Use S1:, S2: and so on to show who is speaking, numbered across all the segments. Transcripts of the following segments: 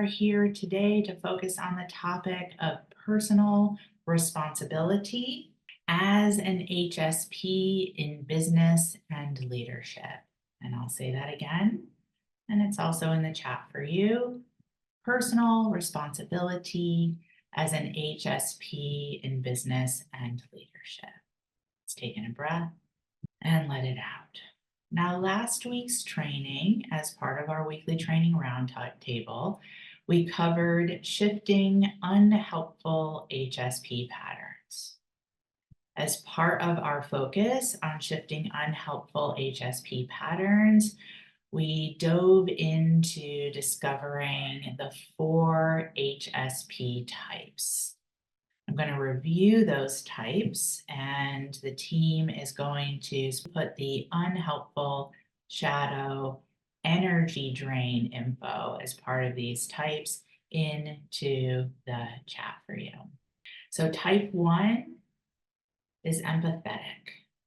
S1: are here today to focus on the topic of personal responsibility as an HSP in business and leadership. And I'll say that again, and it's also in the chat for you. Personal responsibility as an HSP in business and leadership. Let's take in a breath and let it out. Now, last week's training, as part of our weekly training roundtable, we covered shifting unhelpful HSP patterns. As part of our focus on shifting unhelpful HSP patterns, we dove into discovering the 4 HSP types. I'm going to review those types, and the team is going to put the unhelpful shadow energy drain info as part of these types into the chat for you. So type 1 is empathetic.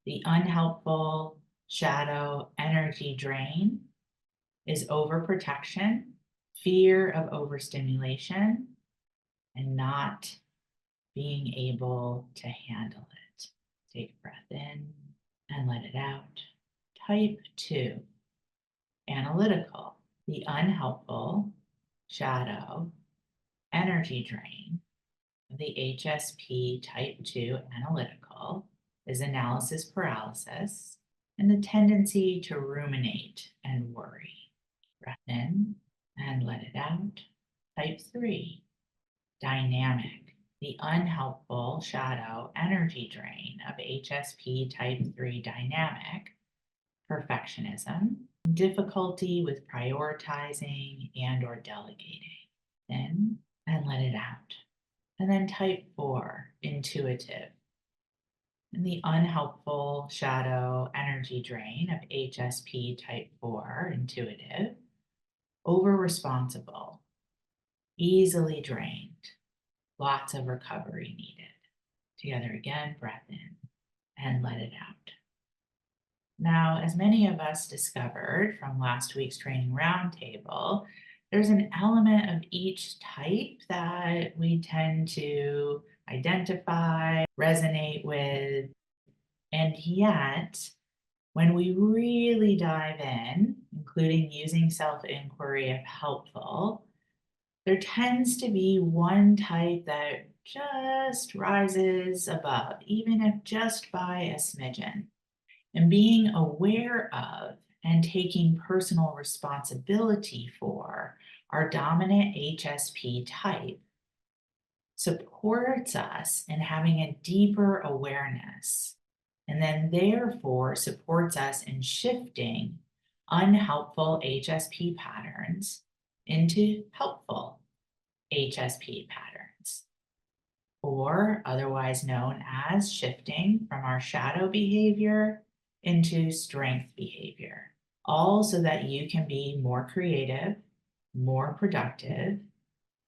S1: The unhelpful shadow energy drain is overprotection, fear of overstimulation, and not being able to handle it. Take a breath in and let it out. Type 2, analytical. The unhelpful shadow energy drain of the HSP type 2 analytical is analysis paralysis and the tendency to ruminate and worry. Breath in and let it out. Type 3, dynamic. The unhelpful shadow energy drain of HSP type 3 dynamic, perfectionism, difficulty with prioritizing and or delegating. In and let it out. And then type 4, intuitive. And the unhelpful shadow energy drain of HSP type 4, intuitive, over-responsible, easily drained, lots of recovery needed. Together again, breath in and let it out. Now, as many of us discovered from last week's training roundtable, there's an element of each type that we tend to identify, resonate with, and yet, when we really dive in, including using self-inquiry if helpful, there tends to be one type that just rises above, even if just by a smidgen. And being aware of and taking personal responsibility for our dominant HSP type supports us in having a deeper awareness, and then therefore supports us in shifting unhelpful HSP patterns into helpful HSP patterns, or otherwise known as shifting from our shadow behavior into strength behavior, all so that you can be more creative, more productive,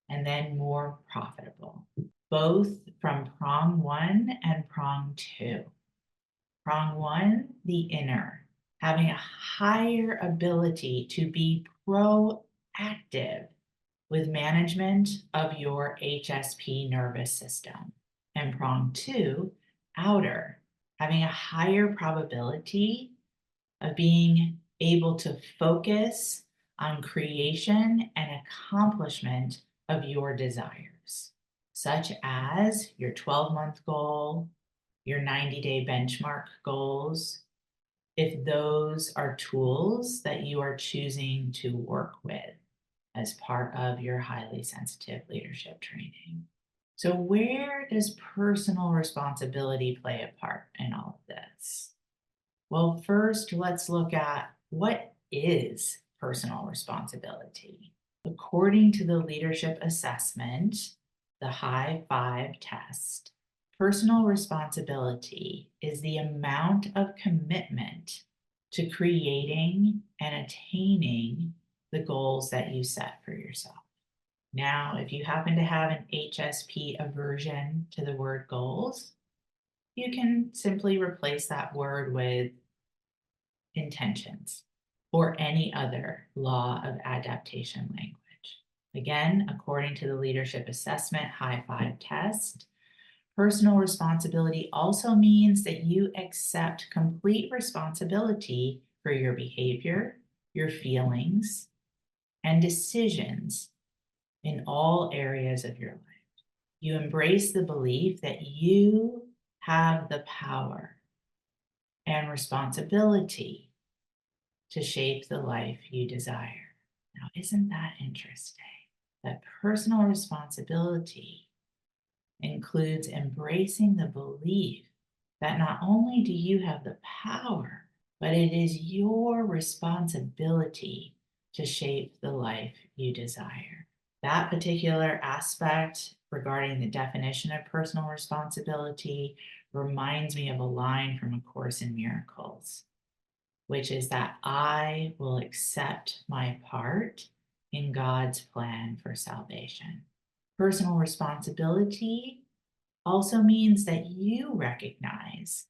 S1: and then more profitable, both from prong 1 and prong 2. Prong 1, the inner, having a higher ability to be proactive with management of your HSP nervous system. And prong 2, outer, having a higher probability of being able to focus on creation and accomplishment of your desires, such as your 12-month goal, your 90-day benchmark goals, if those are tools that you are choosing to work with as part of your highly sensitive leadership training. So where does personal responsibility play a part in all of this? Well, first, let's look at what is personal responsibility. According to the leadership assessment, the High 5 test, personal responsibility is the amount of commitment to creating and attaining the goals that you set for yourself. Now, if you happen to have an HSP aversion to the word goals, you can simply replace that word with intentions or any other law of adaptation language. Again, according to the Leadership Assessment High Five test, personal responsibility also means that you accept complete responsibility for your behavior, your feelings, and decisions in all areas of your life. You embrace the belief that you have the power and responsibility to shape the life you desire. Now, isn't that interesting? That personal responsibility includes embracing the belief that not only do you have the power, but it is your responsibility to shape the life you desire. That particular aspect regarding the definition of personal responsibility reminds me of a line from A Course in Miracles, which is that I will accept my part in God's plan for salvation. Personal responsibility also means that you recognize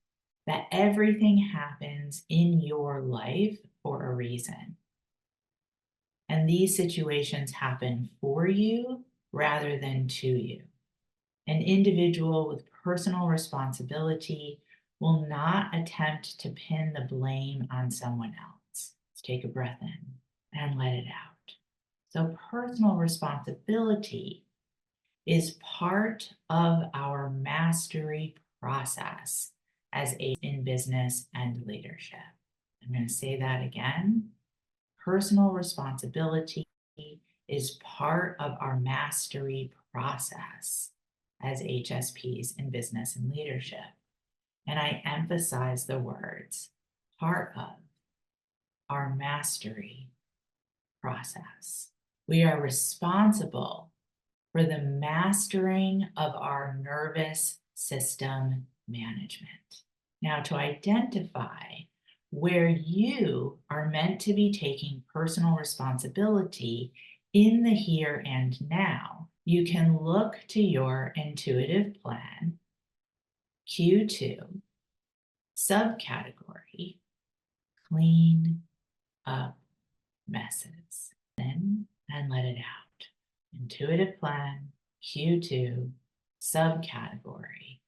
S1: that everything happens in your life for a reason. And these situations happen for you rather than to you. An individual with personal responsibility will not attempt to pin the blame on someone else. Let's take a breath in and let it out. So personal responsibility is part of our mastery process in business and leadership. I'm going to say that again. Personal responsibility is part of our mastery process as HSPs in business and leadership. And I emphasize the words, part of our mastery process. We are responsible for the mastering of our nervous system management. Now, to identify where you are meant to be taking personal responsibility in the here and now, you can look to your intuitive plan, Q2, subcategory, clean up messes. In and let it out. Intuitive plan, Q2, subcategory,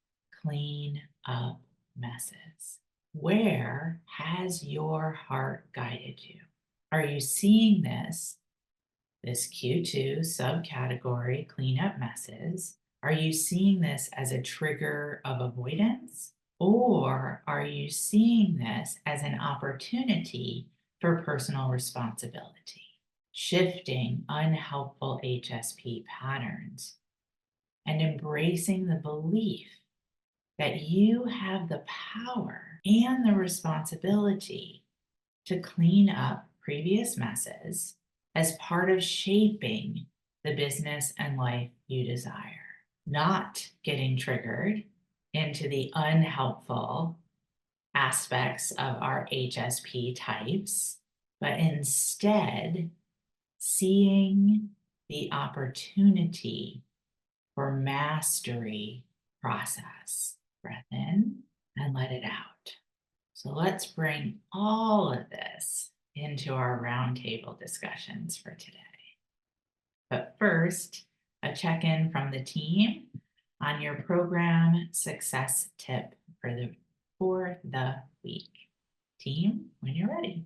S1: clean up messes. Where has your heart guided you? Are you seeing this Q2 subcategory, clean up messes? Are you seeing this as a trigger of avoidance? Or are you seeing this as an opportunity for personal responsibility? Shifting unhelpful HSP patterns and embracing the belief that you have the power and the responsibility to clean up previous messes as part of shaping the business and life you desire. Not getting triggered into the unhelpful aspects of our HSP types, but instead seeing the opportunity for mastery process. Breath in and let it out. So let's bring all of this into our roundtable discussions for today. But first, a check-in from the team on your program success tip for the week. Team, when you're ready.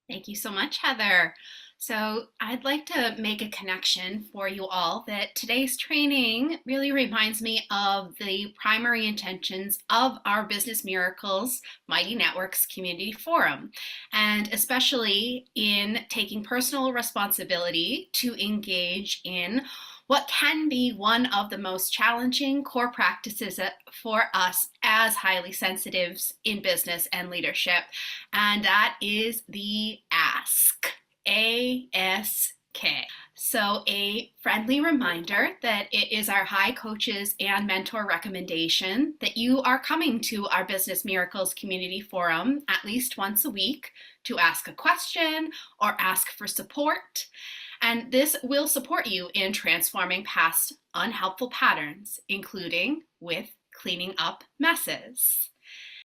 S2: Thank you so much, Heather. So I'd like to make a connection for you all that today's training really reminds me of the primary intentions of our Business Miracles Mighty Networks Community Forum, and especially in taking personal responsibility to engage in what can be one of the most challenging core practices for us as highly sensitives in business and leadership, and that is the ask. A-S-K. So a friendly reminder that it is our high coaches and mentor recommendation that you are coming to our Business Miracles Community Forum at least once a week to ask a question or ask for support. And this will support you in transforming past unhelpful patterns, including with cleaning up messes.